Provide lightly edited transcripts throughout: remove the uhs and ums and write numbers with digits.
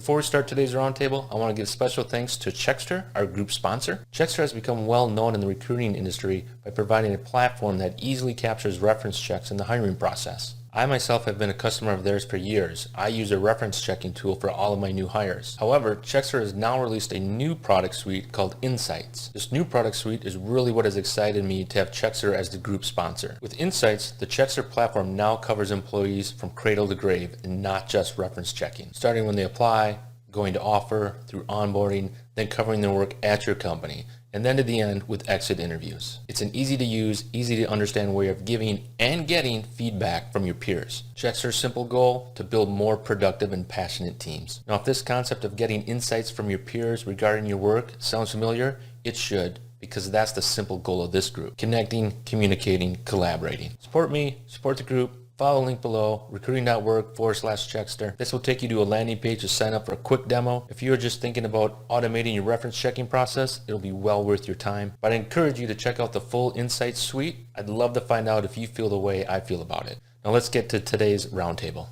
Before we start today's roundtable, I want to give special thanks to Checkster, our group sponsor. Checkster has become well known in the recruiting industry by providing a platform that easily captures reference checks in the hiring process. I myself have been a customer of theirs for years. I use a reference checking tool for all of my new hires. However, Checkster has now released a new product suite called Insights. This new product suite is really what has excited me to have Checkster as the group sponsor. With Insights, the Checkster platform now covers employees from cradle to grave and not just reference checking, starting when they apply, going to offer, through onboarding, then covering their work at your company, and then to the end with exit interviews. It's an easy to use, easy to understand way of giving and getting feedback from your peers. Checkster's simple goal: to build more productive and passionate teams. Now, if this concept of getting insights from your peers regarding your work sounds familiar, it should, because that's the simple goal of this group: connecting, communicating, collaborating. Support me, support the group. Follow the link below, recruiting.org/Checkster. This will take you to a landing page to sign up for a quick demo. If you are just thinking about automating your reference checking process, it'll be well worth your time. But I encourage you to check out the full Insights suite. I'd love to find out if you feel the way I feel about it. Now let's get to today's roundtable.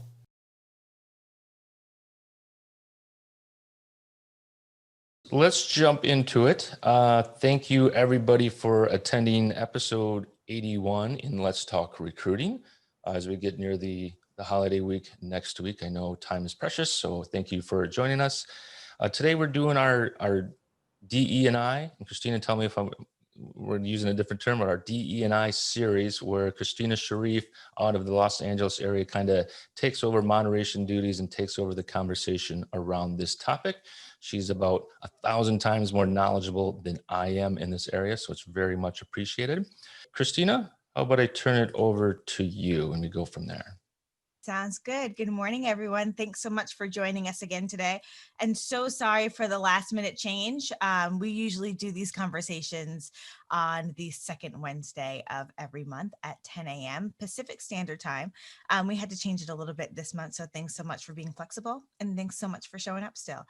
Let's jump into it. Thank you everybody for attending episode 81 in Let's Talk Recruiting. As we get near the holiday week next week, I know time is precious, so thank you for joining us. Today we're doing our DE&I, and Christina, tell me if we're using a different term, but our DE&I series, where Christina Sharif out of the Los Angeles area kind of takes over moderation duties and takes over the conversation around this topic. She's about 1,000 times more knowledgeable than I am in this area, so it's very much appreciated. Christina, how about I turn it over to you and we go from there? Sounds good. Good morning, everyone. Thanks so much for joining us again today. And so sorry for the last minute change. We usually do these conversations on the second Wednesday of every month at 10 a.m. Pacific Standard Time. We had to change it a little bit this month. So thanks so much for being flexible, and thanks so much for showing up still.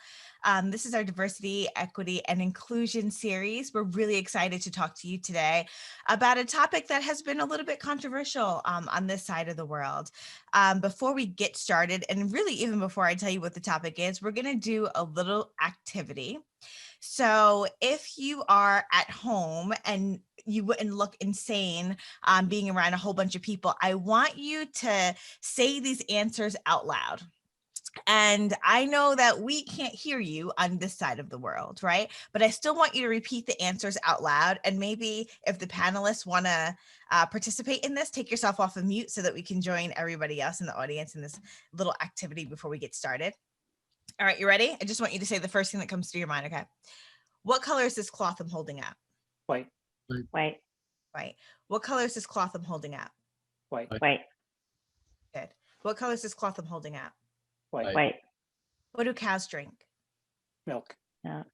This is our diversity, equity, and inclusion series. We're really excited to talk to you today about a topic that has been a little bit controversial on this side of the world. Before we get started, and really even before I tell you what the topic is, we're going to do a little activity. So if you are at home and you wouldn't look insane being around a whole bunch of people, I want you to say these answers out loud. And I know that we can't hear you on this side of the world, right? But I still want you to repeat the answers out loud. And maybe if the panelists want to participate in this, take yourself off of mute so that we can join everybody else in the audience in this little activity before we get started. All right, you ready? I just want you to say the first thing that comes to your mind, okay? What color is this cloth I'm holding up? White. White. White. What color is this cloth I'm holding up? White. White. Good. What color is this cloth I'm holding up? White. White. What do cows drink? Milk. No.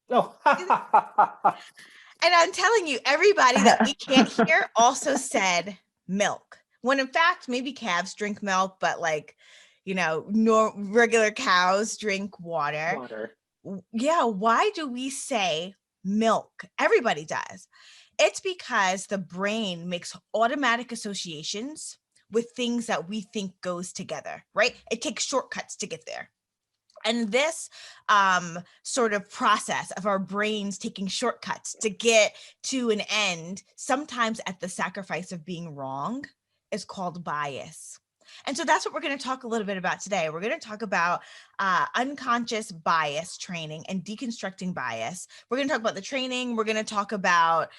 No. And I'm telling you, everybody that we can't hear also said milk. When in fact, maybe calves drink milk, but like, regular cows drink water. Water. Yeah, why do we say milk? Everybody does. It's because the brain makes automatic associations with things that we think goes together, right? It takes shortcuts to get there. And this sort of process of our brains taking shortcuts to get to an end, sometimes at the sacrifice of being wrong, is called bias. And so that's what we're going to talk a little bit about today. We're going to talk about unconscious bias training and deconstructing bias. We're going to talk about the training. We're going to talk about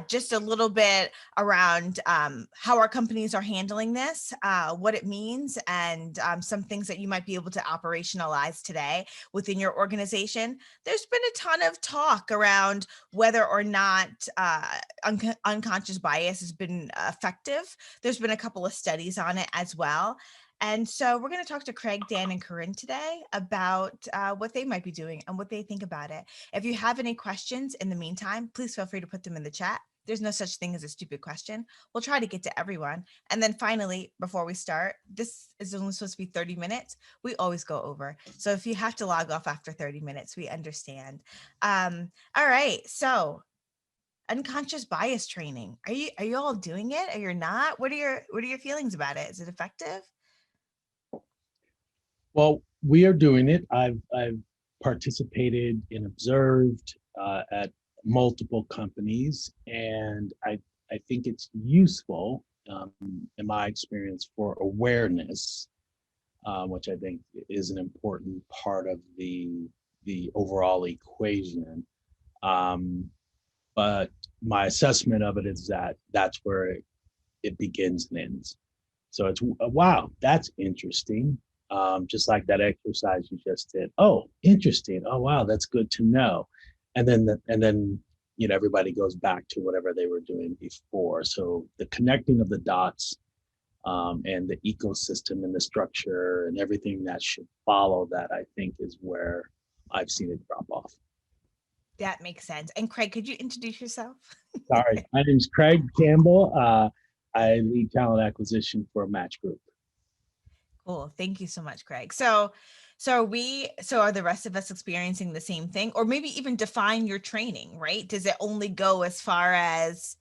just a little bit around how our companies are handling this, what it means, and some things that you might be able to operationalize today within your organization. There's been a ton of talk around whether or not unconscious bias has been effective. There's been a couple of studies on it as well. And so we're going to talk to Craig, Dan, and Corinne today about what they might be doing and what they think about it. If you have any questions in the meantime, please feel free to put them in the chat. There's no such thing as a stupid question. We'll try to get to everyone. And then finally, before we start, this is only supposed to be 30 minutes. We always go over. So if you have to log off after 30 minutes, we understand. All right. So unconscious bias training. Are you all doing it? Or you're not? What are your feelings about it? Is it effective? Well, we are doing it. I've participated and observed at multiple companies, and I think it's useful, in my experience, for awareness, which I think is an important part of the overall equation. Um, but my assessment of it is that that's where it begins and ends. So it's wow, that's interesting. Just like that exercise you just did. Oh, interesting. Oh, wow, that's good to know. And then everybody goes back to whatever they were doing before. So the connecting of the dots, and the ecosystem and the structure and everything that should follow that, I think, is where I've seen it drop off. That makes sense. And Craig, could you introduce yourself? Sorry, my name's Craig Campbell. I lead talent acquisition for Match Group. Cool. Thank you so much, Craig. So are the rest of us experiencing the same thing? Or maybe even define your training, right? Does it only go as far as,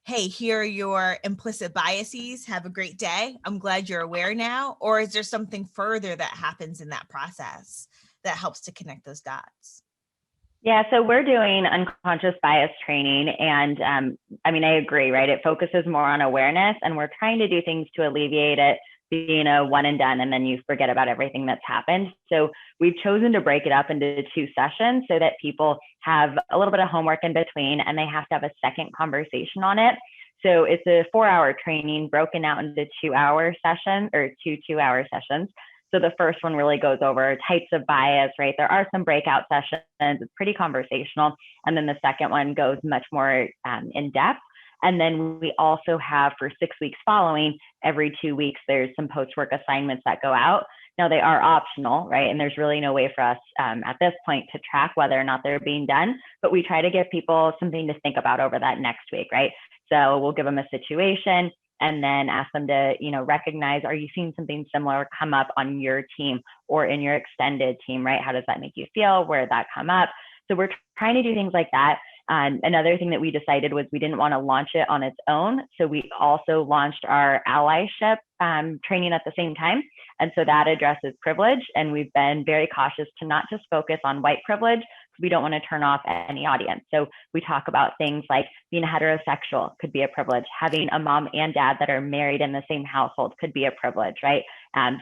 hey, here are your implicit biases. Have a great day. I'm glad you're aware now. Or is there something further that happens in that process that helps to connect those dots? Yeah, so we're doing unconscious bias training. And I agree, right? It focuses more on awareness, and we're trying to do things to alleviate it being a one and done, and then you forget about everything that's happened. So we've chosen to break it up into 2 sessions so that people have a little bit of homework in between, and they have to have a second conversation on it. So it's a 4-hour training broken out into 2-hour sessions, or 2-2-hour sessions. So the first one really goes over types of bias, right? There are some breakout sessions. It's pretty conversational. And then the second one goes much more in depth. And then we also have, for 6 weeks following, every 2 weeks, there's some post-work assignments that go out. Now, they are optional, right? And there's really no way for us at this point to track whether or not they're being done. But we try to give people something to think about over that next week, right? So we'll give them a situation and then ask them to, recognize, are you seeing something similar come up on your team or in your extended team, right? How does that make you feel? Where did that come up? So we're trying to do things like that. Another thing that we decided was we didn't want to launch it on its own. So we also launched our allyship training at the same time. And so that addresses privilege. And we've been very cautious to not just focus on white privilege. We don't want to turn off any audience. So we talk about things like being heterosexual could be a privilege. Having a mom and dad that are married in the same household could be a privilege, right?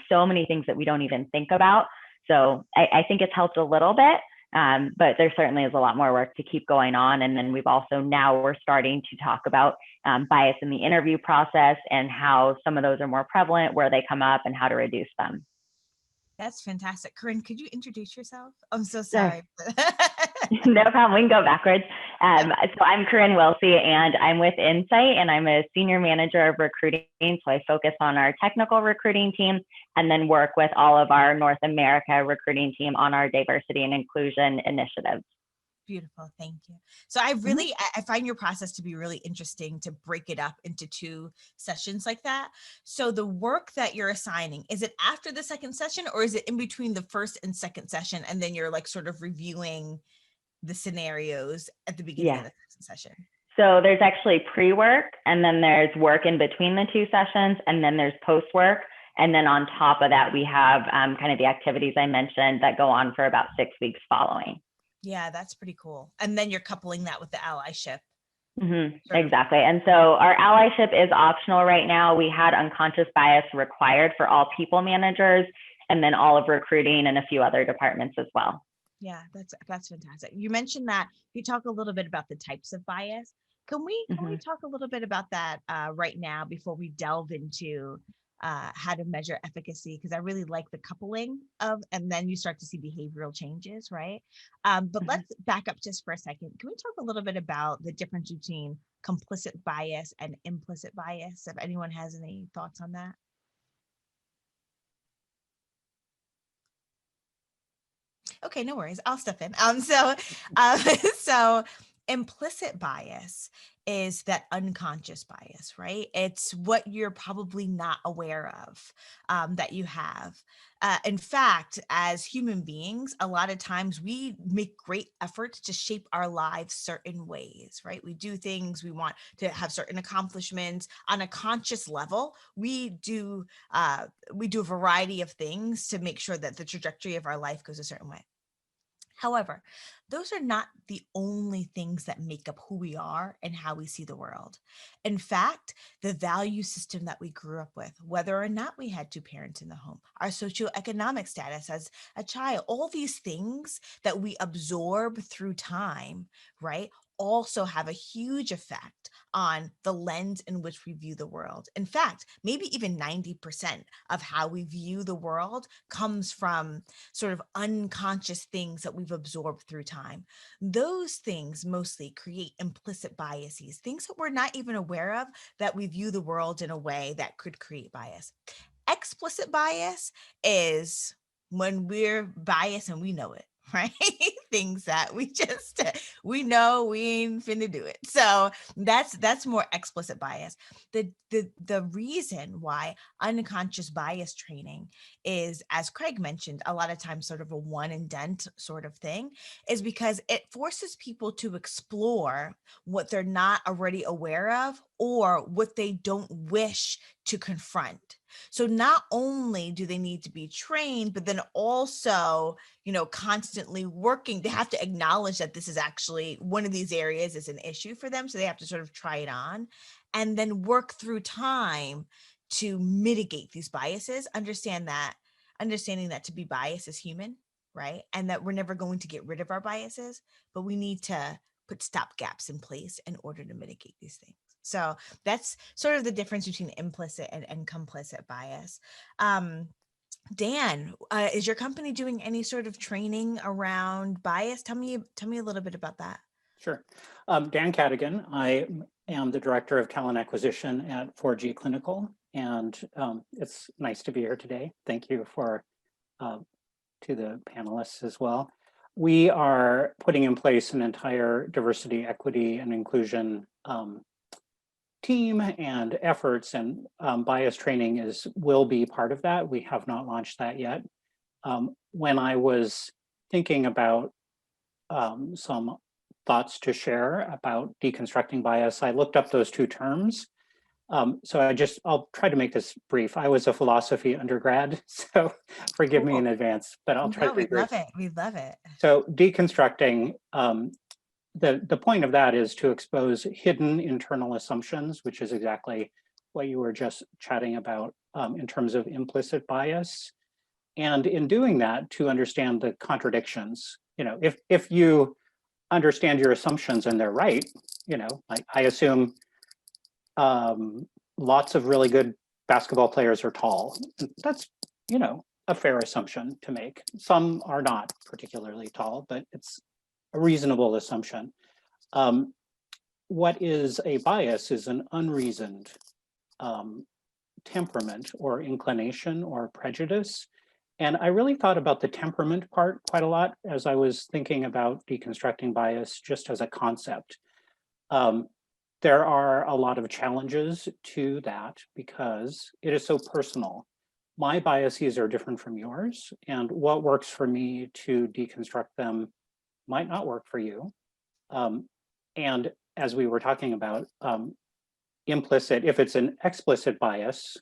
So many things that we don't even think about. So I think it's helped a little bit. But there certainly is a lot more work to keep going on. And then we're starting to talk about bias in the interview process and how some of those are more prevalent, where they come up, and how to reduce them. That's fantastic. Corinne, could you introduce yourself? I'm so sorry. No problem. We can go backwards. So I'm Corinne Wilsey, and I'm with Insight, and I'm a senior manager of recruiting. So I focus on our technical recruiting team, and then work with all of our North America recruiting team on our diversity and inclusion initiatives. Beautiful. Thank you. So I find your process to be really interesting, to break it up into 2 sessions like that. So the work that you're assigning, is it after the second session, or is it in between the first and second session? And then you're like sort of reviewing the scenarios at the beginning of the second session? So there's actually pre-work, and then there's work in between the 2 sessions, and then there's post-work. And then on top of that, we have kind of the activities I mentioned that go on for about 6 weeks following. Yeah, that's pretty cool. And then you're coupling that with the allyship. Mm-hmm. Exactly. And so our allyship is optional right now. We had unconscious bias required for all people managers, and then all of recruiting and a few other departments as well. Yeah, that's fantastic. You mentioned that you talk a little bit about the types of bias. Can we talk a little bit about that right now before we delve into how to measure efficacy? Because I really like the coupling of, and then you start to see behavioral changes, right? But let's back up just for a second. Can we talk a little bit about the difference between complicit bias and implicit bias? If anyone has any thoughts on that. Okay, no worries. I'll step in. So Implicit bias is that unconscious bias, right? It's what you're probably not aware of that you have. In fact, as human beings, a lot of times we make great efforts to shape our lives certain ways, right? We do things, we want to have certain accomplishments on a conscious level. We do a variety of things to make sure that the trajectory of our life goes a certain way. However, those are not the only things that make up who we are and how we see the world. In fact, the value system that we grew up with, whether or not we had two parents in the home, our socioeconomic status as a child, all these things that we absorb through time, right, also have a huge effect on the lens in which we view the world. In fact, maybe even 90% of how we view the world comes from sort of unconscious things that we've absorbed through time. Those things mostly create implicit biases, things that we're not even aware of, that we view the world in a way that could create bias. Explicit bias is when we're biased and we know it, right? Things that we know we ain't finna do it. So that's more explicit bias. The reason why unconscious bias training is, as Craig mentioned, a lot of times sort of a one and done sort of thing, is because it forces people to explore what they're not already aware of or what they don't wish to confront. So not only do they need to be trained, but then also, constantly working, they have to acknowledge that this is actually one of these areas is an issue for them. So they have to sort of try it on and then work through time to mitigate these biases, understanding that to be biased is human, right? And that we're never going to get rid of our biases, but we need to put stop gaps in place in order to mitigate these things. So that's sort of the difference between implicit and complicit bias. Dan, is your company doing any sort of training around bias? Tell me a little bit about that. Sure. Dan Cadigan. I am the Director of Talent Acquisition at 4G Clinical, and it's nice to be here today. Thank you to the panelists as well. We are putting in place an entire diversity, equity, and inclusion team and efforts, and bias training will be part of that. We have not launched that yet. When I was thinking about some thoughts to share about deconstructing bias, I looked up those two terms. So I'll try to make this brief. I was a philosophy undergrad, so forgive me in advance, but I'll try to be brief. We love it. So deconstructing, the point of that is to expose hidden internal assumptions, which is exactly what you were just chatting about in terms of implicit bias. And in doing that, to understand the contradictions. If you understand your assumptions and they're right, I assume lots of really good basketball players are tall. That's, a fair assumption to make. Some are not particularly tall, but it's a reasonable assumption. What is a bias is an unreasoned temperament or inclination or prejudice. And I really thought about the temperament part quite a lot as I was thinking about deconstructing bias just as a concept. There are a lot of challenges to that because it is so personal. My biases are different from yours, and what works for me to deconstruct them might not work for you. And as we were talking about, implicit, if it's an explicit bias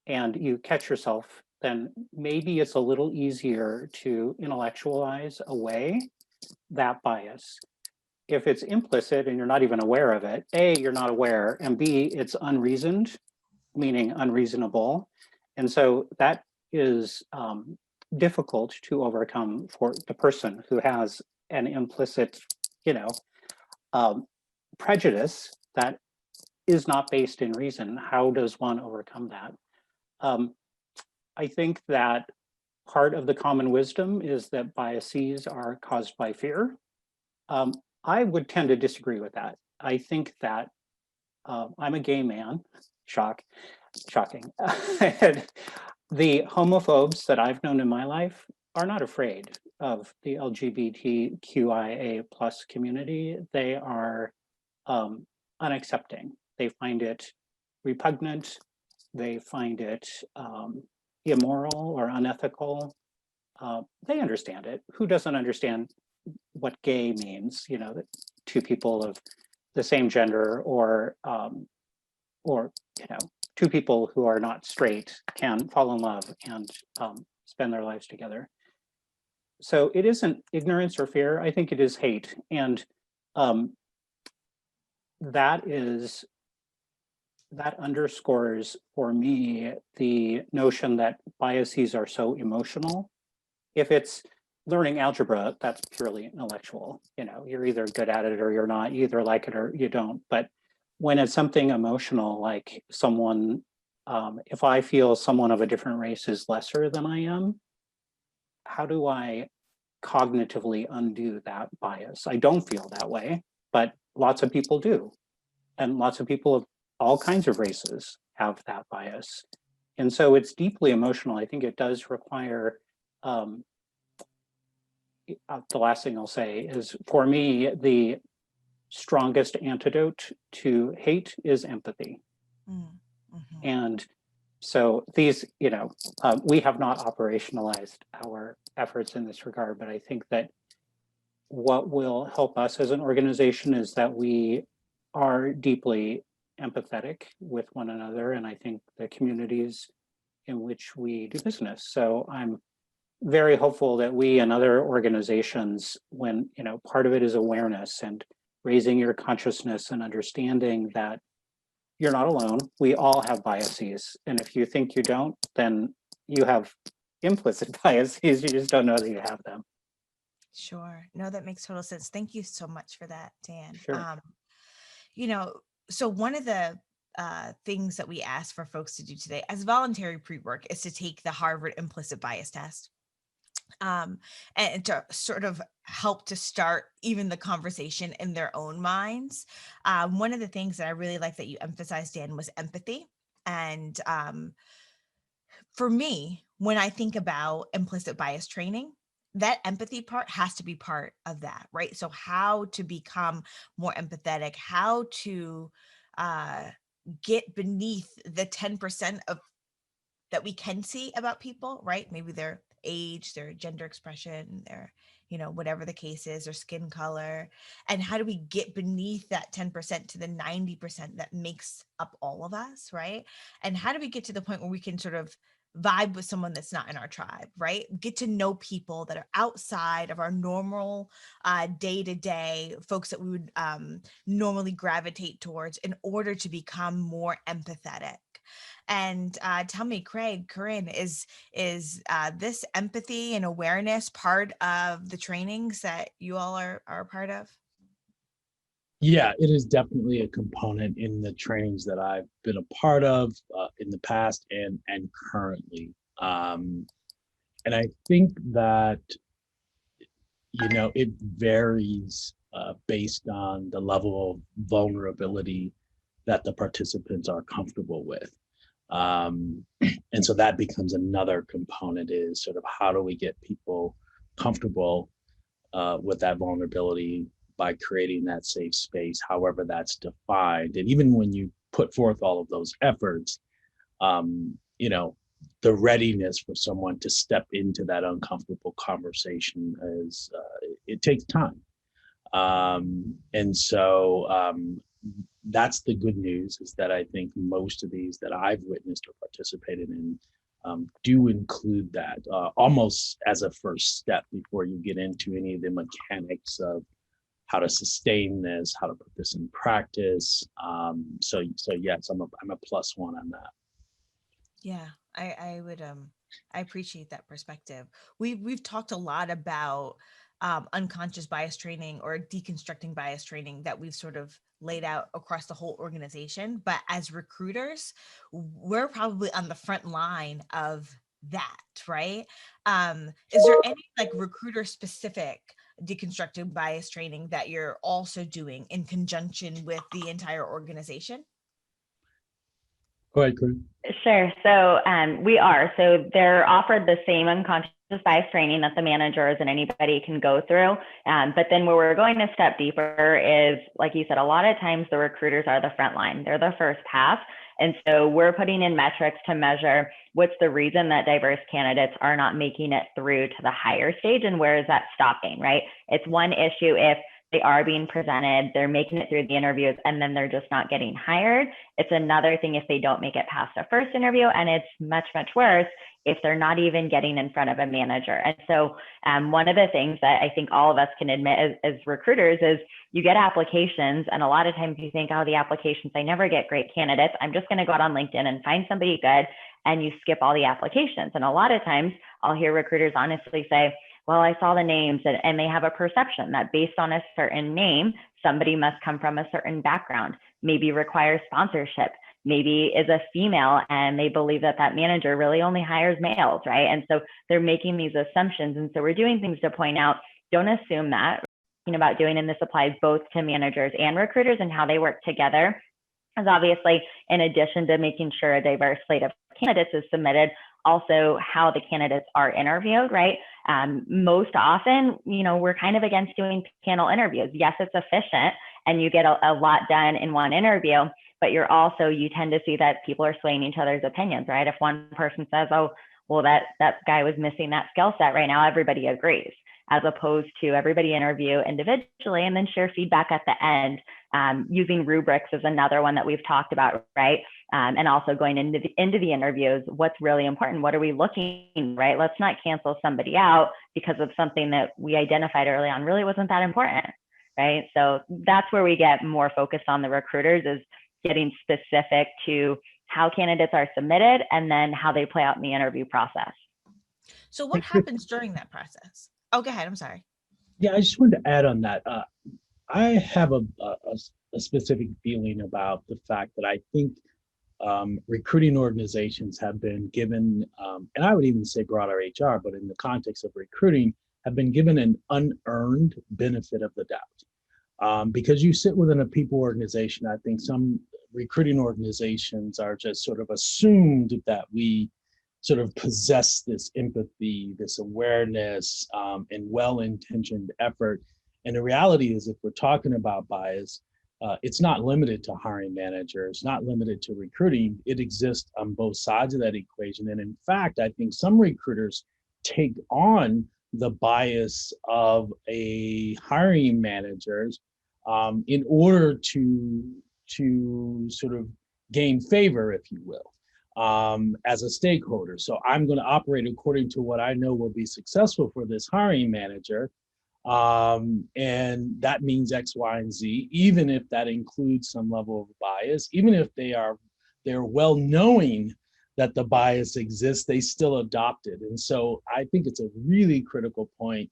and you catch yourself, then maybe it's a little easier to intellectualize away that bias. If it's implicit and you're not even aware of it, A, you're not aware, and B, it's unreasoned, meaning unreasonable. And so that is difficult to overcome for the person who has an implicit, prejudice that is not based in reason. How does one overcome that? I think that part of the common wisdom is that biases are caused by fear. I would tend to disagree with that. I think that I'm a gay man, shocking. The homophobes that I've known in my life are not afraid of the LGBTQIA plus community. They are unaccepting. They find it repugnant. They find it immoral or unethical. They understand it. Who doesn't understand what gay means? You know, that two people of the same gender, or you know, two people who are not straight can fall in love and spend their lives together. So it isn't ignorance or fear. I think it is hate, and that underscores for me the notion that biases are so emotional. If it's learning algebra, that's purely intellectual. You know, you're either good at it or you're not. You either like it or you don't. But when it's something emotional, like someone, if I feel someone of a different race is lesser than I am, how do I cognitively undo that bias? I don't feel that way, but lots of people do. And lots of people of all kinds of races have that bias. And so it's deeply emotional. I think it does require, the last thing I'll say is, for me, the strongest antidote to hate is empathy. Mm-hmm. And so these, you know, we have not operationalized our efforts in this regard, but I think that what will help us as an organization is that we are deeply empathetic with one another, and I think the communities in which we do business. So I'm very hopeful that we and other organizations, when, you know, part of it is awareness and raising your consciousness and understanding that you're not alone. We all have biases. And if you think you don't, then you have implicit biases. You just don't know that you have them. Sure. No, that makes total sense. Thank you so much for that, Dan. Sure. You know, so one of the things that we ask for folks to do today as voluntary pre-work is to take the Harvard Implicit Bias Test. And to sort of help to start even the conversation in their own minds. One of the things that I really like that you emphasized, Dan, was empathy. And for me, when I think about implicit bias training, that empathy part has to be part of that, right? So how to become more empathetic, how to get beneath the 10% of that we can see about people, right? Maybe their age, their gender expression, their, you know, whatever the case is, their skin color. And how do we get beneath that 10% to the 90% that makes up all of us, right? And how do we get to the point where we can sort of vibe with someone that's not in our tribe, right? Get to know people that are outside of our normal day-to-day folks that we would normally gravitate towards in order to become more empathetic. And tell me, Craig, Corinne, is this empathy and awareness part of the trainings that you all are a part of? Yeah, it is definitely a component in the trainings that I've been a part of in the past and currently. And I think that, you know, it varies based on the level of vulnerability that the participants are comfortable with. And so that becomes another component, is sort of how do we get people comfortable with that vulnerability by creating that safe space, however that's defined. And even when you put forth all of those efforts, you know, the readiness for someone to step into that uncomfortable conversation is, it takes time. And so that's the good news, is that I think most of these that I've witnessed or participated in do include that almost as a first step before you get into any of the mechanics of how to sustain this, how to put this in practice. So yes, I'm a plus one on that. Yeah, I would I appreciate that perspective. We've talked a lot about unconscious bias training or deconstructing bias training that we've sort of laid out across the whole organization. But as recruiters, we're probably on the front line of that, right? Is there any like recruiter specific deconstructing bias training that you're also doing in conjunction with the entire organization? Go ahead, Chris. Sure. So we are. So they're offered the same unconscious bias training that the managers and anybody can go through. But then where we're going a step deeper is, like you said, a lot of times the recruiters are the front line. They're the first pass. And so we're putting in metrics to measure what's the reason that diverse candidates are not making it through to the higher stage, and where is that stopping, right? It's one issue if they are being presented, they're making it through the interviews, and then they're just not getting hired. It's another thing if they don't make it past a first interview, and it's much, much worse if they're not even getting in front of a manager. And so one of the things that I think all of us can admit as recruiters is you get applications, and a lot of times you think, oh, the applications, I never get great candidates. I'm just going to go out on LinkedIn and find somebody good, and you skip all the applications. And a lot of times I'll hear recruiters honestly say, well, I saw the names, and they have a perception that based on a certain name, somebody must come from a certain background, maybe requires sponsorship, maybe is a female, and they believe that that manager really only hires males, right? And so they're making these assumptions. And so we're doing things to point out, don't assume that. About doing, and this applies both to managers and recruiters and how they work together, is obviously, in addition to making sure a diverse slate of candidates is submitted, also how the candidates are interviewed, right? Most often, we're kind of against doing panel interviews. Yes, it's efficient and you get a lot done in one interview, but you tend to see that people are swaying each other's opinions, right? If one person says, oh, well, that guy was missing that skill set right now, everybody agrees, as opposed to everybody interview individually and then share feedback at the end. Using rubrics is another one that we've talked about, right? And also going into the interviews, what's really important? What are we looking, right? Let's not cancel somebody out because of something that we identified early on really wasn't that important, right? So that's where we get more focused on the recruiters, is getting specific to how candidates are submitted and then how they play out in the interview process. So what happens during that process? Oh, go ahead. I'm sorry. Yeah, I just wanted to add on that. I have a specific feeling about the fact that I think recruiting organizations have been given, and I would even say broader HR, but in the context of recruiting, have been given an unearned benefit of the doubt. Because you sit within a people organization, I think some recruiting organizations are just sort of assumed that we sort of possess this empathy, this awareness, and well-intentioned effort. And the reality is, if we're talking about bias, it's not limited to hiring managers, not limited to recruiting. It exists on both sides of that equation. And in fact, I think some recruiters take on the bias of a hiring managers in order to sort of gain favor, if you will, as a stakeholder. So I'm going to operate according to what I know will be successful for this hiring manager. And that means X, Y, and Z, even if that includes some level of bias, even if they're well knowing that the bias exists, they still adopt it. And so I think it's a really critical point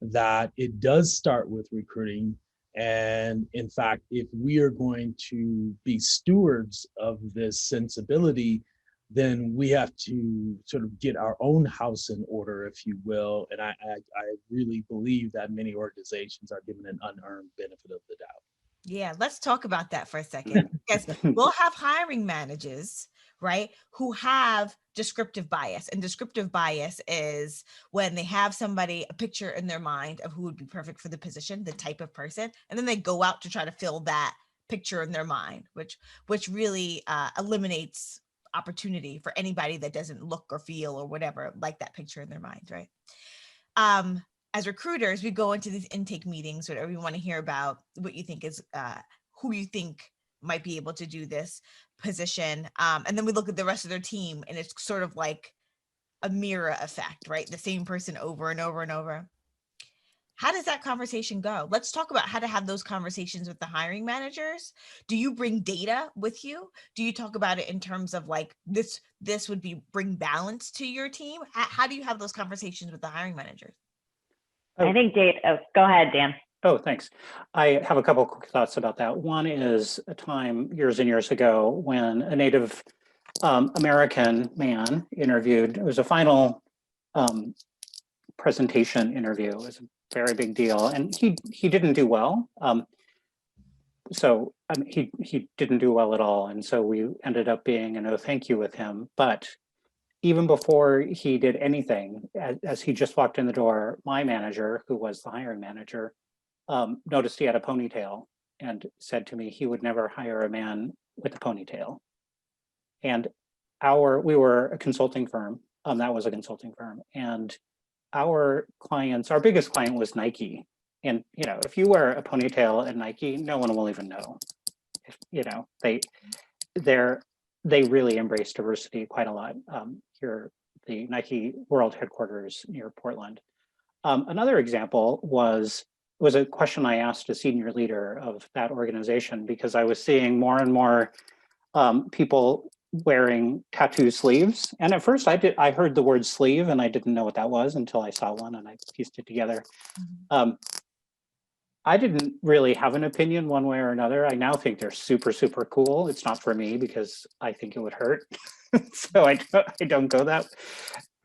that it does start with recruiting. And in fact, if we are going to be stewards of this sensibility, then we have to sort of get our own house in order, if you will. And I really believe that many organizations are given an unearned benefit of the doubt. Yeah, let's talk about that for a second. Because we'll have hiring managers, right, who have descriptive bias. And descriptive bias is when they have a picture in their mind of who would be perfect for the position, the type of person, and then they go out to try to fill that picture in their mind, which really eliminates opportunity for anybody that doesn't look or feel or whatever like that picture in their mind, right? As recruiters, we go into these intake meetings, whatever you want to hear about, what you think is who you think might be able to do this position. And then we look at the rest of their team, and it's sort of like a mirror effect, right? The same person over and over and over. How does that conversation go? Let's talk about how to have those conversations with the hiring managers. Do you bring data with you? Do you talk about it in terms of like this would bring balance to your team? How do you have those conversations with the hiring managers? I think go ahead, Dan. Oh, thanks. I have a couple of quick thoughts about that. One is a time years and years ago when a Native American man interviewed. It was a final presentation interview. It was a very big deal, and he didn't do well. so he didn't do well at all, and so we ended up being a no thank you with him. But even before he did anything, as he just walked in the door, my manager, who was the hiring manager, noticed he had a ponytail and said to me he would never hire a man with a ponytail. And we were a consulting firm. That was a consulting firm, and our biggest client was Nike. And if you wear a ponytail at Nike, no one will even know. They really embrace diversity quite a lot. Here, the Nike World Headquarters near Portland. Another example was a question I asked a senior leader of that organization, because I was seeing more and more people wearing tattoo sleeves. And at first I heard the word sleeve and I didn't know what that was until I saw one and I pieced it together. I didn't really have an opinion one way or another. I now think they're super, super cool. It's not for me because I think it would hurt. So I don't go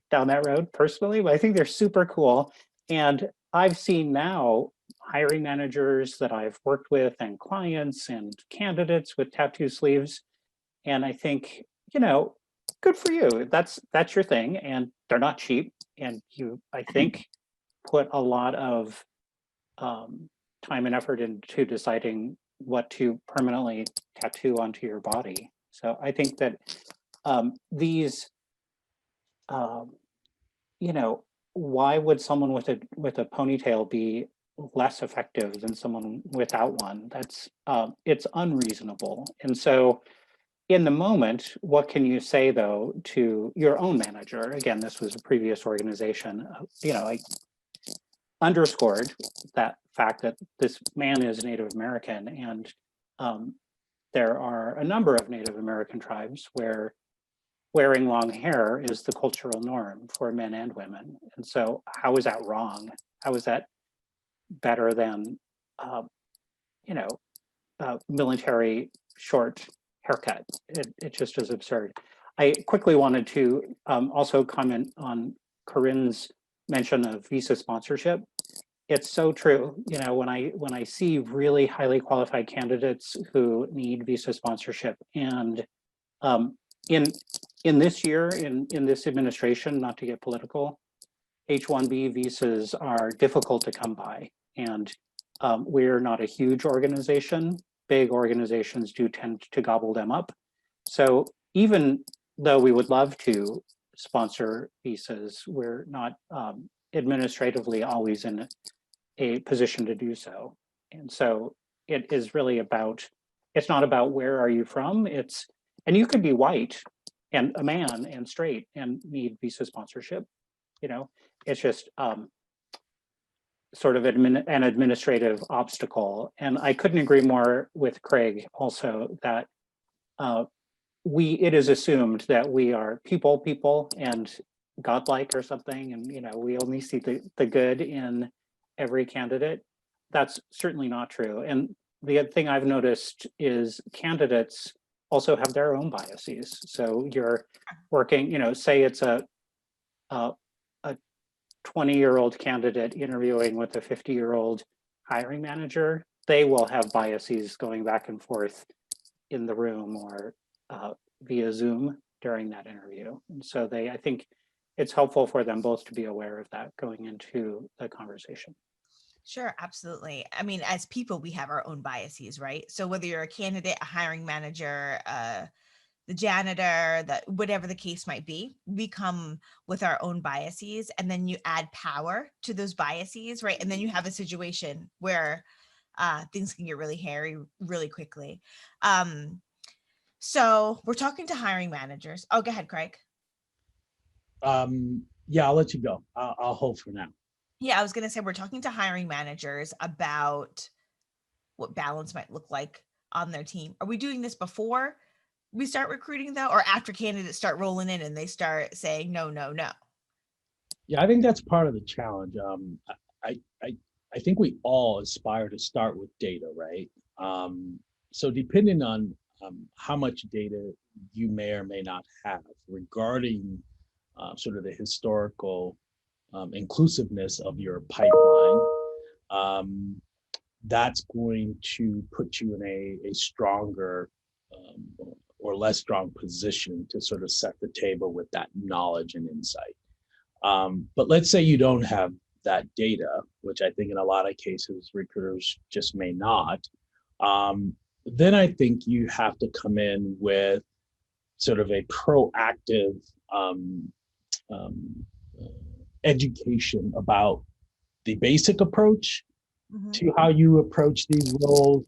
down that road personally, but I think they're super cool. And I've seen now hiring managers that I've worked with and clients and candidates with tattoo sleeves. And I think, good for you. That's your thing. And they're not cheap. And you, I think, put a lot of time and effort into deciding what to permanently tattoo onto your body. So I think that these, why would someone with a ponytail be less effective than someone without one? That's it's unreasonable. And so in the moment, what can you say though to your own manager? Again, this was a previous organization. I underscored that fact that this man is Native American, and there are a number of Native American tribes where wearing long hair is the cultural norm for men and women. And so how is that wrong? How is that better than, military short haircut? It just is absurd. I quickly wanted to also comment on Corinne's mention of visa sponsorship. It's so true. When I see really highly qualified candidates who need visa sponsorship, and in this year, in this administration, not to get political, H-1B visas are difficult to come by, and we're not a huge organization. Big organizations do tend to gobble them up. So even though we would love to sponsor visas, we're not administratively always in a position to do so. And so it is really about, it's not about where are you from, and you could be white and a man and straight and need visa sponsorship. It's just sort of an administrative obstacle. And I couldn't agree more with Craig also that it is assumed that we are people and godlike or something, and we only see the good in every candidate. That's certainly not true. And the other thing I've noticed is candidates also have their own biases. So you're working, say it's a 20-year-old candidate interviewing with a 50-year-old hiring manager, they will have biases going back and forth in the room or via Zoom during that interview. And so I think it's helpful for them both to be aware of that going into the conversation. Sure, absolutely. I mean, as people, we have our own biases, right? So whether you're a candidate, a hiring manager, the janitor, whatever the case might be, we come with our own biases, and then you add power to those biases, right? And then you have a situation where things can get really hairy really quickly. So we're talking to hiring managers. Oh, go ahead, Craig. Yeah, I'll let you go. I'll hold for now. Yeah, I was going to say we're talking to hiring managers about what balance might look like on their team. Are we doing this before we start recruiting though, or after candidates start rolling in and they start saying no? Yeah, I think that's part of the challenge. I think we all aspire to start with data, right? So depending on how much data you may or may not have regarding sort of the historical inclusiveness of your pipeline, that's going to put you in a stronger or less strong position to sort of set the table with that knowledge and insight. But let's say you don't have that data, which I think in a lot of cases recruiters just may not. Then I think you have to come in with sort of a proactive um, education about the basic approach to how you approach these roles,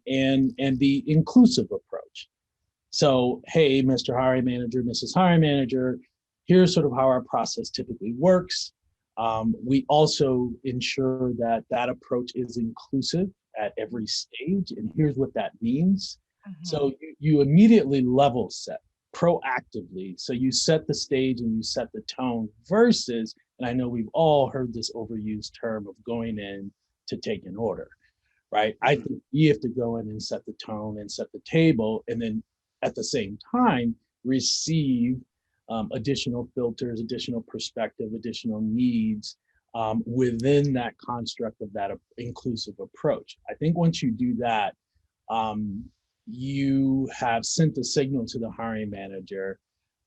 and the inclusive approach. So, hey, Mr. Hiring Manager, Mrs. Hiring Manager, here's sort of how our process typically works. We also ensure that that approach is inclusive at every stage, and here's what that means. So you immediately level set proactively. So you set the stage and you set the tone versus, and I know we've all heard this overused term of going in to take an order, right? I think you have to go in and set the tone and set the table, and then at the same time receive additional filters, additional perspective, additional needs within that construct of that inclusive approach. I think once you do that, you have sent a signal to the hiring manager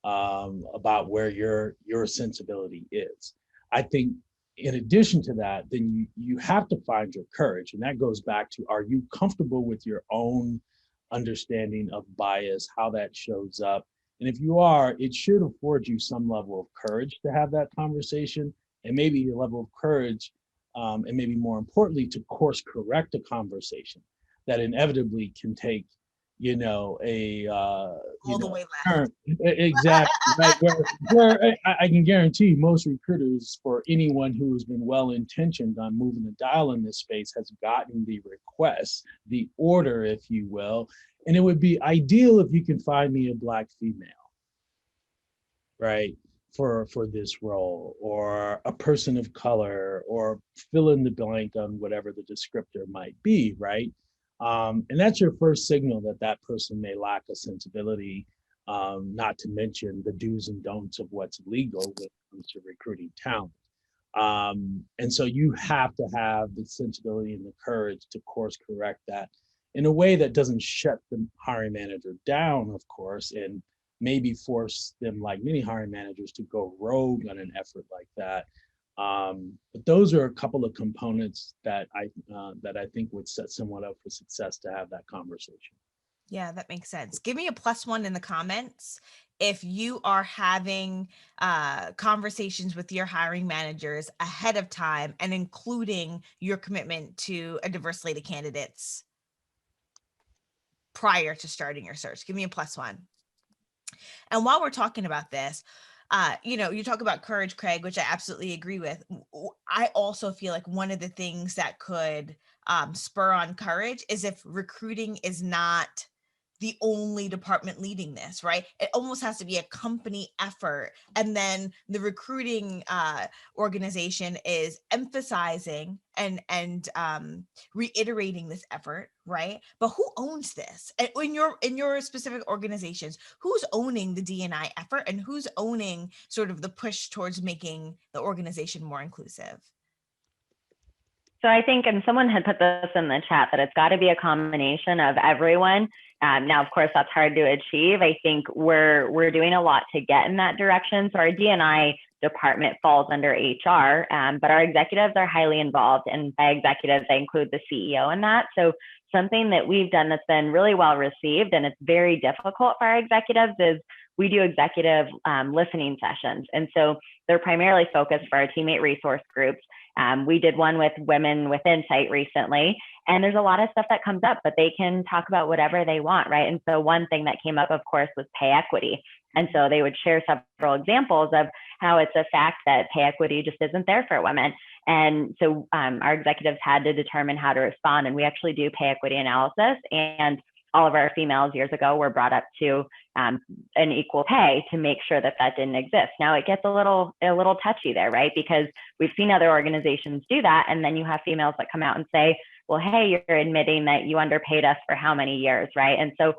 about where your sensibility is. I think in addition to that, then you have to find your courage. And that goes back to, are you comfortable with your own understanding of bias, how that shows up? And if you are, it should afford you some level of courage to have that conversation, and maybe a level of courage, and maybe more importantly, to course correct a conversation that inevitably can take, all the way turn. left. Exactly, right? Where I can guarantee most recruiters, for anyone who's been well-intentioned on moving the dial in this space, has gotten the request, the order, if you will, and it would be ideal if you can find me a Black female, right, for this role, or a person of color, or fill in the blank on whatever the descriptor might be, right? And that's your first signal that that person may lack a sensibility, not to mention the do's and don'ts of what's legal when it comes to recruiting talent. And so you have to have the sensibility and the courage to course correct that in a way that doesn't shut the hiring manager down, of course, and maybe force them, like many hiring managers, to go rogue on an effort like that. But those are a couple of components that I think would set someone up for success to have that conversation. Yeah, that makes sense. Give me a +1 in the comments if you are having conversations with your hiring managers ahead of time and including your commitment to a diverse slate of candidates prior to starting your search. Give me a +1. And while we're talking about this, you talk about courage, Craig, which I absolutely agree with. I also feel like one of the things that could spur on courage is if recruiting is not the only department leading this, right? It almost has to be a company effort. And then the recruiting organization is emphasizing and reiterating this effort, right? But who owns this? And in your specific organizations, who's owning the D&I effort, and who's owning sort of the push towards making the organization more inclusive? So I think, and someone had put this in the chat, that it's got to be a combination of everyone. Now, of course, that's hard to achieve. I think we're doing a lot to get in that direction. So our D&I department falls under HR, but our executives are highly involved. And by executives, I include the CEO in that. So something that we've done that's been really well received, and it's very difficult for our executives, is we do executive listening sessions. And so they're primarily focused for our teammate resource groups. We did one with Women with Insight recently, and there's a lot of stuff that comes up, but they can talk about whatever they want, right? And so one thing that came up, of course, was pay equity. And so they would share several examples of how it's a fact that pay equity just isn't there for women. And so our executives had to determine how to respond, and we actually do pay equity analysis, and all of our females years ago were brought up to an equal pay to make sure that that didn't exist. Now it gets a little touchy there, right? Because we've seen other organizations do that, and then you have females that come out and say, well, hey, you're admitting that you underpaid us for how many years, right? And so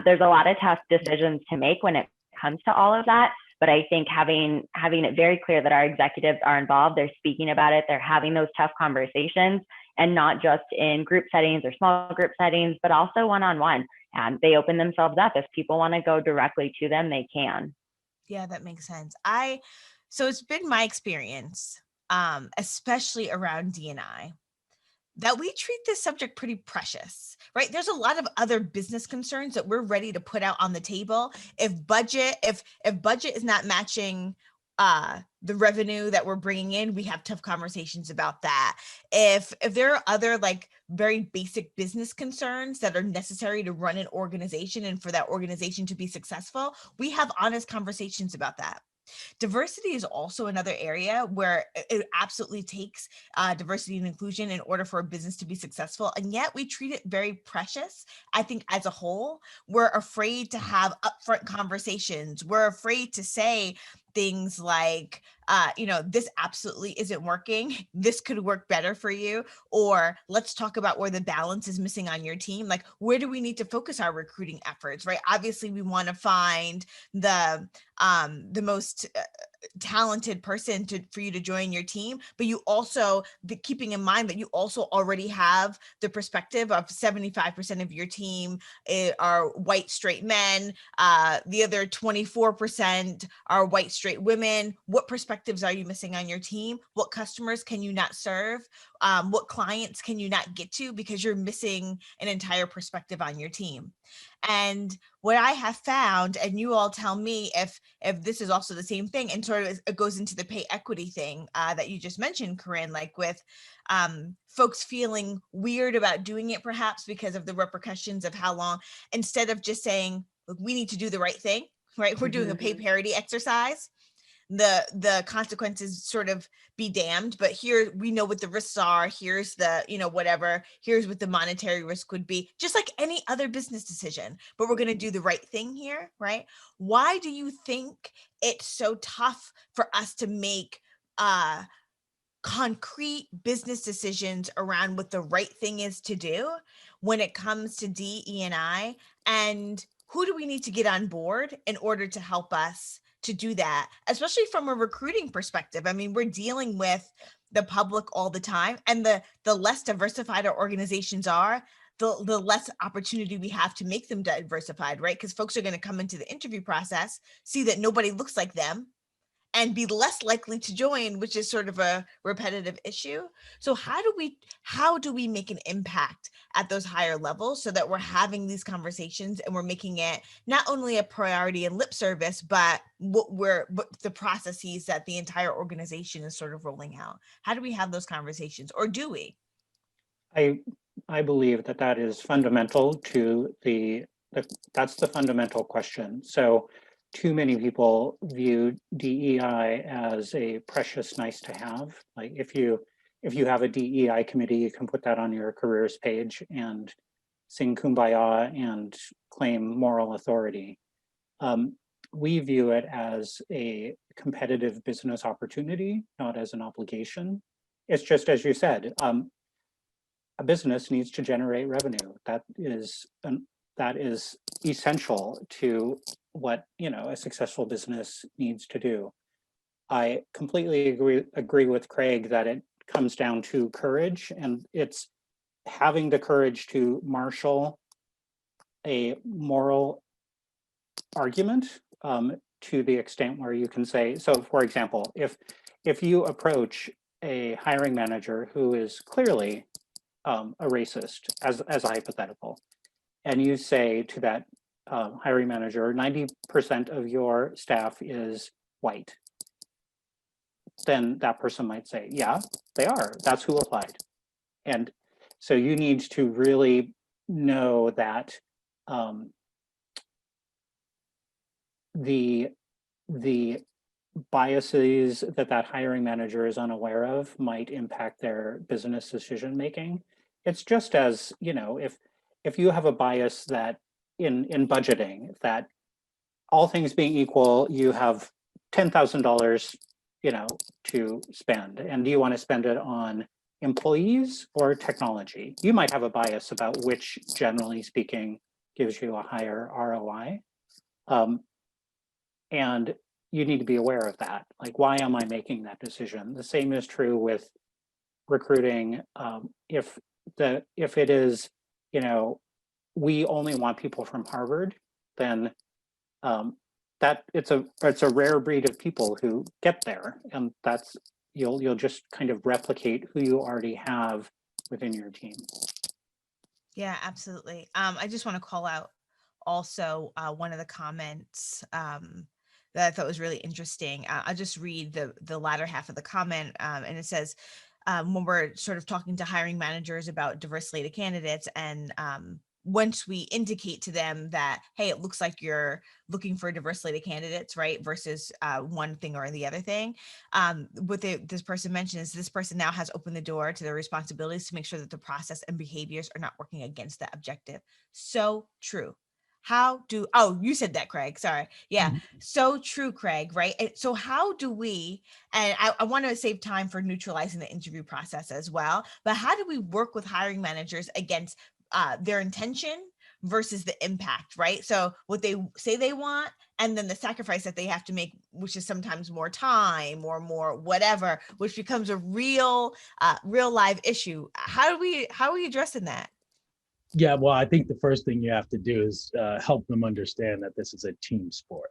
there's a lot of tough decisions to make when it comes to all of that. But I think having it very clear that our executives are involved, they're speaking about it, they're having those tough conversations, and not just in group settings or small group settings, but also one-on-one. They open themselves up. If people want to go directly to them, they can. Yeah, that makes sense. So it's been my experience, especially around D&I, that we treat this subject pretty precious, right? There's a lot of other business concerns that we're ready to put out on the table. If budget is not matching the revenue that we're bringing in, we have tough conversations about that. If there are other like very basic business concerns that are necessary to run an organization and for that organization to be successful, we have honest conversations about that. Diversity is also another area where it absolutely takes diversity and inclusion in order for a business to be successful. And yet we treat it very precious. I think as a whole, we're afraid to have upfront conversations. We're afraid to say things like, this absolutely isn't working. This could work better for you. Or let's talk about where the balance is missing on your team. Like, where do we need to focus our recruiting efforts, right? Obviously, we want to find the most talented person for you to join your team, but you also keeping in mind that you also already have the perspective of 75% of your team are white straight men, the other 24% are white straight women. What perspectives are you missing on your team? What customers can you not serve? What clients can you not get to because you're missing an entire perspective on your team? And what I have found, and you all tell me if this is also the same thing, and sort of it goes into the pay equity thing that you just mentioned, Corinne, like with folks feeling weird about doing it perhaps because of the repercussions of how long, instead of just saying, look, we need to do the right thing, right? We're doing a pay parity exercise. The consequences sort of be damned, but here we know what the risks are. Here's the, whatever, here's what the monetary risk would be, just like any other business decision, but we're going to do the right thing here, right? Why do you think it's so tough for us to make concrete business decisions around what the right thing is to do when it comes to DE&I, and who do we need to get on board in order to help us to do that, especially from a recruiting perspective? I mean, we're dealing with the public all the time, and the less diversified our organizations are, the less opportunity we have to make them diversified, right? Because folks are going to come into the interview process, see that nobody looks like them, and be less likely to join, which is sort of a repetitive issue. So how do we make an impact at those higher levels so that we're having these conversations and we're making it not only a priority and lip service, but what the processes that the entire organization is sort of rolling out? How do we have those conversations, or do we? I believe that is fundamental to that's the fundamental question. So too many people view DEI as a precious nice to have. Like if you have a DEI committee, you can put that on your careers page and sing Kumbaya and claim moral authority. We view it as a competitive business opportunity, not as an obligation. It's just as you said, a business needs to generate revenue. That is essential to what a successful business needs to do. I completely agree with Craig that it comes down to courage, and it's having the courage to marshal a moral argument to the extent where you can say, so for example, if you approach a hiring manager who is clearly a racist, as a hypothetical, and you say to that hiring manager, 90% of your staff is white, then that person might say, yeah, they are. That's who applied. And so you need to really know that the biases that hiring manager is unaware of might impact their business decision making. It's just as, if you have a bias that in budgeting, that all things being equal, you have $10,000, to spend, and do you want to spend it on employees or technology? You might have a bias about which, generally speaking, gives you a higher ROI. And you need to be aware of that. Like, why am I making that decision? The same is true with recruiting, if it is, we only want people from Harvard, then that it's a rare breed of people who get there, and that's you'll just kind of replicate who you already have within your team. Yeah, absolutely. I just want to call out also one of the comments that I thought was really interesting. I'll just read the latter half of the comment, and it says, when we're sort of talking to hiring managers about diverse slate of candidates, and once we indicate to them that, hey, it looks like you're looking for a diverse slate of candidates, right, versus one thing or the other thing, what this person mentioned is this person now has opened the door to their responsibilities to make sure that the process and behaviors are not working against that objective. So true. You said that, Craig, sorry. Yeah, so true, Craig, right? And so how do we, and I want to save time for neutralizing the interview process as well, but how do we work with hiring managers against their intention versus the impact, right? So what they say they want, and then the sacrifice that they have to make, which is sometimes more time or more whatever, which becomes a real live issue. How are we addressing that? Yeah, well, I think the first thing you have to do is help them understand that this is a team sport.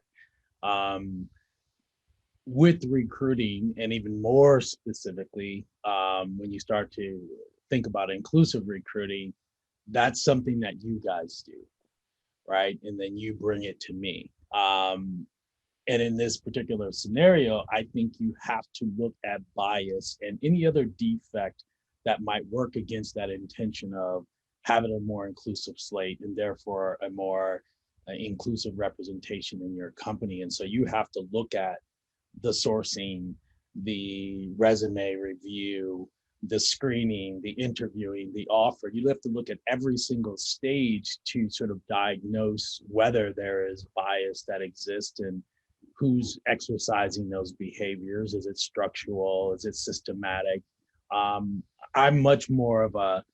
With recruiting, and even more specifically, when you start to think about inclusive recruiting, that's something that you guys do, right? And then you bring it to me. And in this particular scenario, I think you have to look at bias and any other defect that might work against that intention of having a more inclusive slate and therefore a more inclusive representation in your company. And so you have to look at the sourcing, the resume review, the screening, the interviewing, the offer. You have to look at every single stage to sort of diagnose whether there is bias that exists and who's exercising those behaviors. Is it structural? Is it systematic? I'm much more of a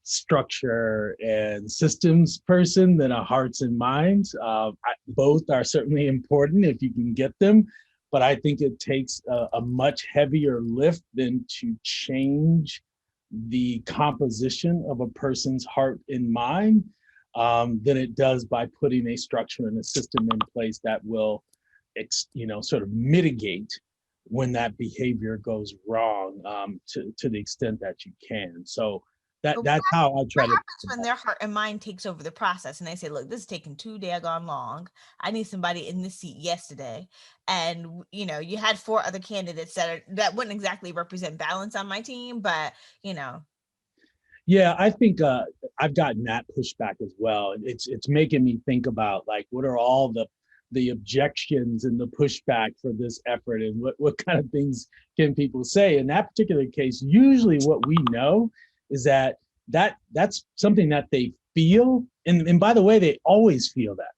structure and systems person than a hearts and minds. Both are certainly important if you can get them, but I think it takes a much heavier lift than to change the composition of a person's heart and mind than it does by putting a structure and a system in place that will, sort of mitigate when that behavior goes wrong to the extent that you can. So that's how I try to. What happens when their heart and mind takes over the process and they say, look, this is taking too daggone long. I need somebody in this seat yesterday. And, you had 4 other candidates that wouldn't exactly represent balance on my team, but, Yeah, I think I've gotten that pushback as well. It's making me think about, like, what are all the objections and the pushback for this effort, and what kind of things can people say? In that particular case, usually what we know is that's something that they feel. And by the way, they always feel that.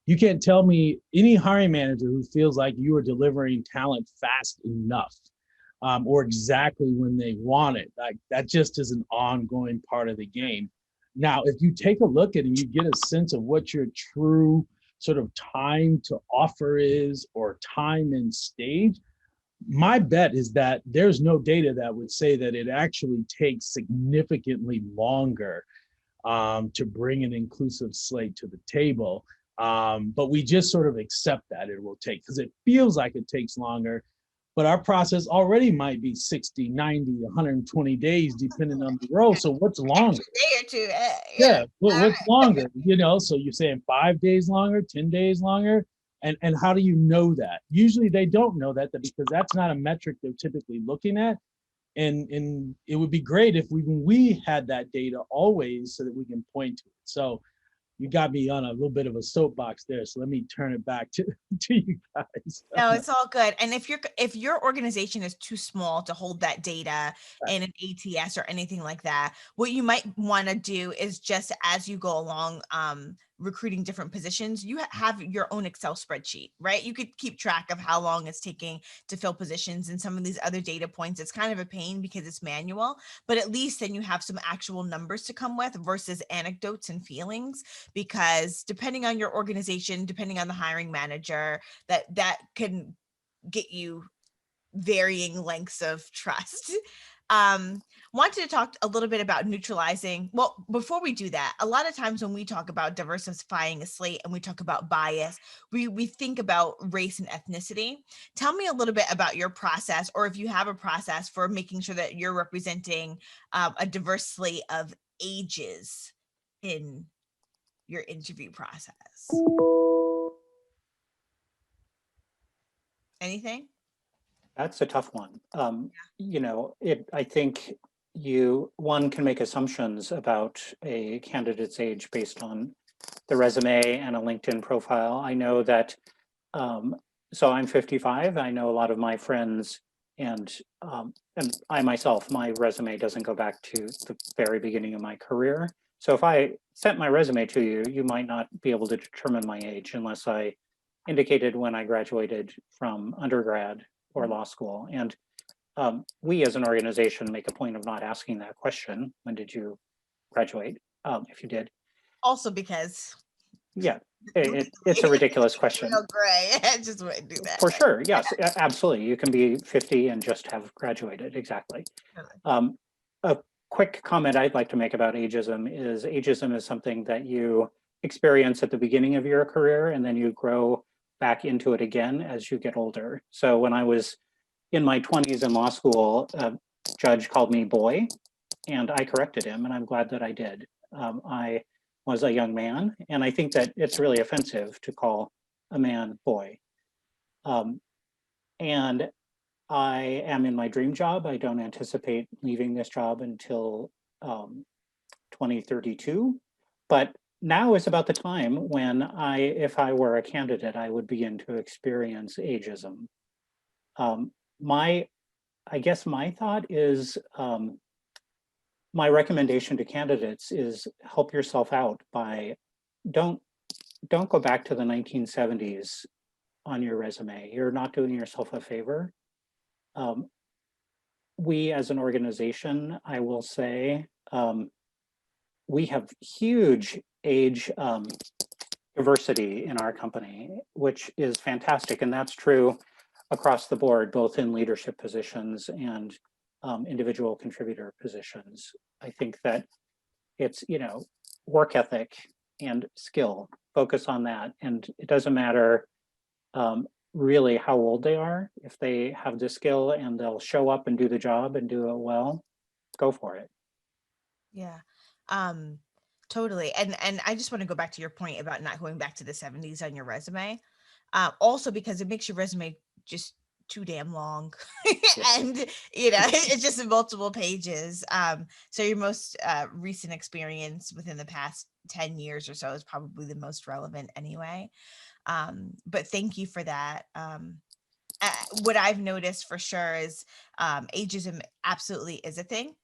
You can't tell me any hiring manager who feels like you are delivering talent fast enough or exactly when they want it. Like, that just is an ongoing part of the game. Now, if you take a look at it and you get a sense of what your true sort of time to offer is, or time and stage, my bet is that there's no data that would say that it actually takes significantly longer to bring an inclusive slate to the table. But we just sort of accept that it will take, because it feels like it takes longer, but our process already might be 60, 90, 120 days, depending on the role. So what's longer? A day or two. Yeah, what's longer? So you're saying 5 days longer, 10 days longer? And how do you know that? Usually they don't know that because that's not a metric they're typically looking at. And it would be great if we had that data always so that we can point to it. So you got me on a little bit of a soapbox there. So let me turn it back to you guys. No, it's all good. And if your organization is too small to hold that data in an ATS or anything like that, what you might want to do is, just as you go along recruiting different positions, you have your own Excel spreadsheet, right? You could keep track of how long it's taking to fill positions and some of these other data points. It's kind of a pain because it's manual, but at least then you have some actual numbers to come with versus anecdotes and feelings, because depending on your organization, depending on the hiring manager, that can get you varying lengths of trust. Wanted to talk a little bit about neutralizing. Well, before we do that, a lot of times when we talk about diversifying a slate and we talk about bias, we think about race and ethnicity. Tell me a little bit about your process, or if you have a process for making sure that you're representing a diverse slate of ages in your interview process. Anything? That's a tough one. I think one can make assumptions about a candidate's age based on the resume and a LinkedIn profile. I know that, so I'm 55. I know a lot of my friends and I myself, my resume doesn't go back to the very beginning of my career. So if I sent my resume to you, you might not be able to determine my age unless I indicated when I graduated from undergrad or law school. And we as an organization make a point of not asking that question. When did you graduate? If you did. Also because yeah, it's a ridiculous question. Gray. I just wouldn't do that. For sure, yes, absolutely. You can be 50 and just have graduated, exactly. A quick comment I'd like to make about ageism is something that you experience at the beginning of your career and then you grow back into it again as you get older. So when I was in my 20s in law school, a judge called me boy, and I corrected him, and I'm glad that I did. I was a young man, and I think that it's really offensive to call a man boy. And I am in my dream job. I don't anticipate leaving this job until 2032, but now is about the time when if I were a candidate, I would begin to experience ageism. I guess my thought is, my recommendation to candidates is help yourself out by, don't go back to the 1970s on your resume. You're not doing yourself a favor. We as an organization, I will say, we have huge age diversity in our company, which is fantastic. And that's true across the board, both in leadership positions and individual contributor positions. I think that it's, work ethic and skill, focus on that. And it doesn't matter really how old they are. If they have the skill and they'll show up and do the job and do it well, go for it. Yeah. Totally. And I just want to go back to your point about not going back to the 70s on your resume. Also because it makes your resume just too damn long. And it's just in multiple pages. So your most recent experience within the past 10 years or so is probably the most relevant anyway. But thank you for that. What I've noticed for sure is ageism absolutely is a thing.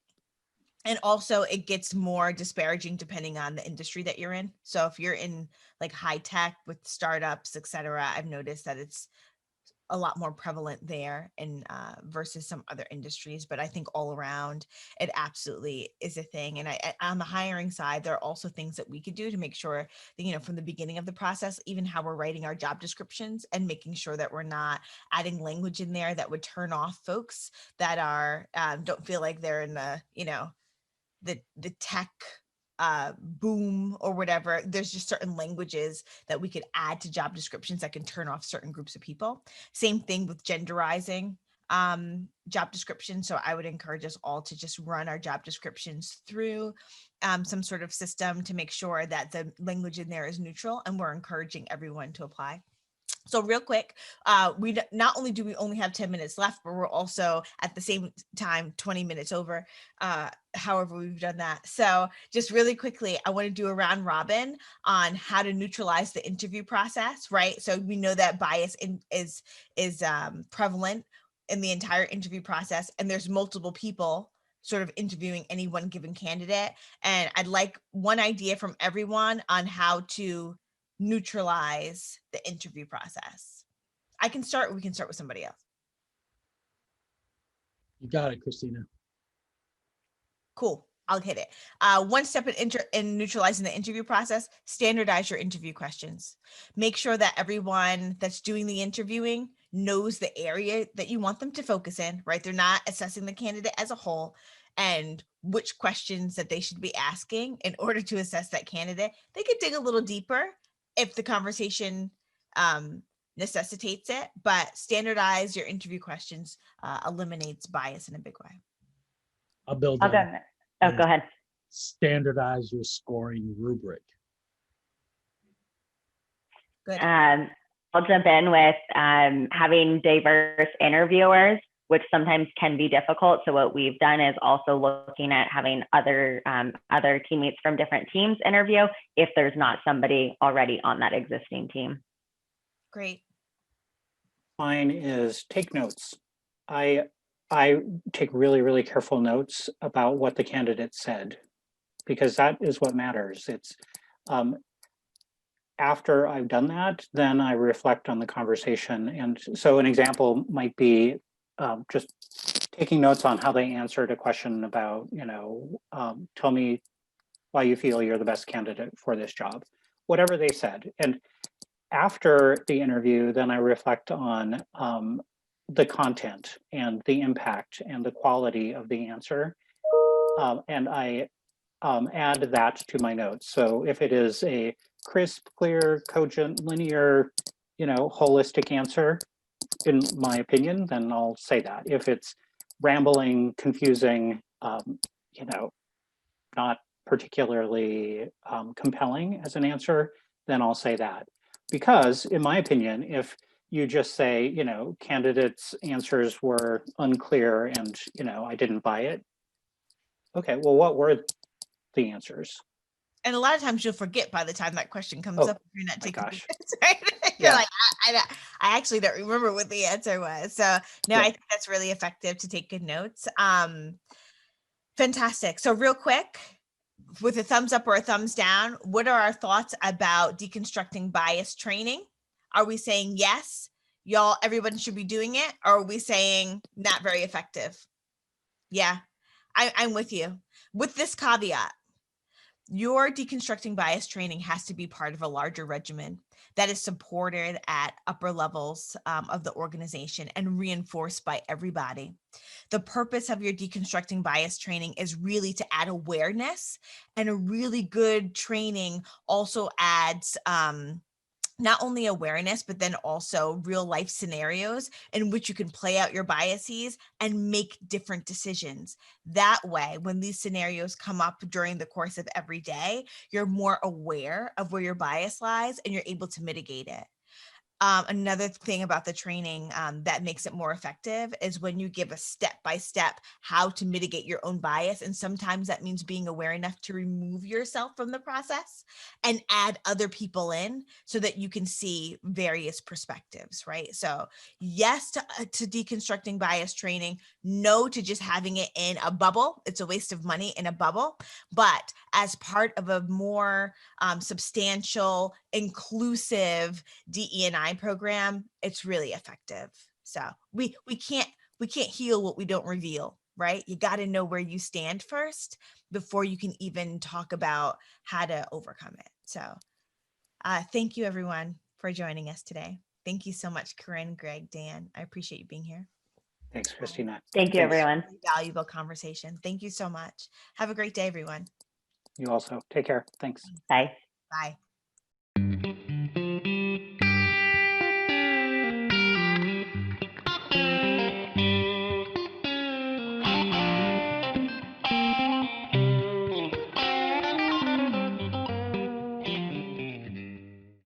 And also it gets more disparaging depending on the industry that you're in. So if you're in like high tech with startups, et cetera, I've noticed that it's a lot more prevalent there and versus some other industries. But I think all around it absolutely is a thing. And on the hiring side, there are also things that we could do to make sure that, from the beginning of the process, even how we're writing our job descriptions and making sure that we're not adding language in there that would turn off folks that are don't feel like they're in the tech boom or whatever. There's just certain languages that we could add to job descriptions that can turn off certain groups of people. Same thing with genderizing job descriptions. So I would encourage us all to just run our job descriptions through some sort of system to make sure that the language in there is neutral, and we're encouraging everyone to apply. So real quick, we not only do we only have 10 minutes left, but we're also at the same time 20 minutes over, however we've done that. So just really quickly, I want to do a round robin on how to neutralize the interview process, right? So we know that bias is prevalent in the entire interview process, and there's multiple people sort of interviewing any one given candidate. And I'd like one idea from everyone on how to neutralize the interview process. I can start, or we can start with somebody else. You got it, Christina. Cool. I'll hit it. One step in neutralizing the interview process: standardize your interview questions. Make sure that everyone that's doing the interviewing knows the area that you want them to focus in, right? They're not assessing the candidate as a whole and which questions that they should be asking in order to assess that candidate. They could dig a little deeper if the conversation necessitates it, but standardize your interview questions eliminates bias in a big way. I'll build I'll go. on Oh, go ahead. standardize your scoring rubric. Good. I'll jump in with having diverse interviewers, which sometimes can be difficult. So what we've done is also looking at having other teammates from different teams interview if there's not somebody already on that existing team. Great. Mine is take notes. I take really, really careful notes about what the candidate said, because that is what matters. It's after I've done that, then I reflect on the conversation. And so an example might be just taking notes on how they answered a question about, tell me why you feel you're the best candidate for this job, whatever they said. And after the interview, then I reflect on the content and the impact and the quality of the answer. And I add that to my notes. So if it is a crisp, clear, cogent, linear, holistic answer, in my opinion, then I'll say that. If it's rambling, confusing, not particularly compelling as an answer, then I'll say that. Because in my opinion, if you just say, candidates' answers were unclear and, I didn't buy it. Okay, well, what were the answers? And a lot of times you'll forget by the time that question comes up. If you're not taking gosh. notes, right? You're like, I actually don't remember what the answer was. So no, I think that's really effective to take good notes. Fantastic. So real quick, with a thumbs up or a thumbs down, what are our thoughts about deconstructing bias training? Are we saying yes, y'all, everyone should be doing it? Or are we saying not very effective? Yeah, I'm with you. With this caveat, your deconstructing bias training has to be part of a larger regimen that is supported at upper levels of the organization and reinforced by everybody. The purpose of your deconstructing bias training is really to add awareness, and a really good training also adds not only awareness, but then also real life scenarios in which you can play out your biases and make different decisions. That way, when these scenarios come up during the course of every day, you're more aware of where your bias lies and you're able to mitigate it. Another thing about the training that makes it more effective is when you give a step-by-step how to mitigate your own bias. And sometimes that means being aware enough to remove yourself from the process and add other people in so that you can see various perspectives, right? So yes to deconstructing bias training, no to just having it in a bubble. It's a waste of money in a bubble, but as part of a more substantial, inclusive DE&I program, it's really effective. So we can't heal what we don't reveal, right? You got to know where you stand first before you can even talk about how to overcome it. So thank you everyone for joining us today. Thank you so much, Corinne, Greg, Dan. I appreciate you being here. Thanks, Christina. Thank you, everyone. Valuable conversation. Thank you so much. Have a great day, everyone. You also. Take care. Thanks. Bye. Bye.